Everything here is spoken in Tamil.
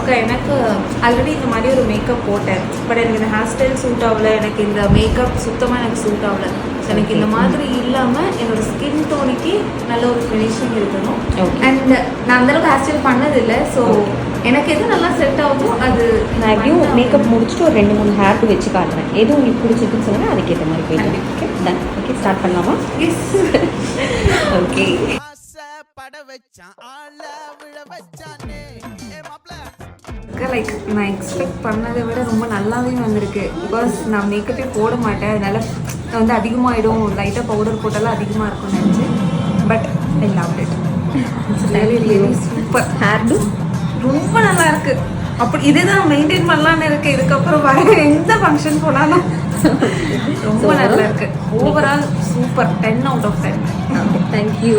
அக்கா எனக்கு ஆல்ரெடி இந்த மாதிரி ஒரு மேக்கப் போட்டேன், பட் எனக்கு இந்த ஹேர் ஸ்டைல் சூட் ஆகல, எனக்கு இந்த மேக்கப் சுத்தமாக எனக்கு சூட் ஆகல. எனக்கு இந்த மாதிரி இல்லாமல் என்னோட ஸ்கின் டோனுக்கு நல்ல ஒரு ஃபினிஷிங் இருக்கணும். அண்ட் நான் அந்தளவுக்கு ஹேர் ஸ்டைல் பண்ணதில்லை. ஸோ எனக்கு எது நல்லா செட் ஆகுமோ அது நான் எப்படியும் மேக்கப் முடிச்சுட்டு ஒரு 2-3 ஹேருக்கு வச்சு காட்டுறேன். எதுவும் உங்களுக்கு பிடிச்சிருக்குன்னு சொல்லுங்கள், அதுக்கேற்ற மாதிரி போயிட்டு. Okay done. ஓகே ஸ்டார்ட் பண்ணலாமா? எஸ். ஓகே லைக் நான் எக்ஸ்பெக்ட் பண்ணதை விட ரொம்ப நல்லாவே வந்திருக்கு. பிகாஸ் நான் மேக்கப்பே போட மாட்டேன், அதனால வந்து அதிகமாகிடும், லைட்டாக பவுடர் போட்டாலும் அதிகமாக இருக்கும்னு நினச்சி. But I love it. Super. Hairdo ரொம்ப நல்லா இருக்கு. அப்படி இதுதான் மெயின்டைன் பண்ணலான்னு இருக்கு. இதுக்கப்புறம் வர எந்த ஃபங்க்ஷன் போனாலும் ரொம்ப நல்லா இருக்கு. Overall super. 10 out of 10. Thank you.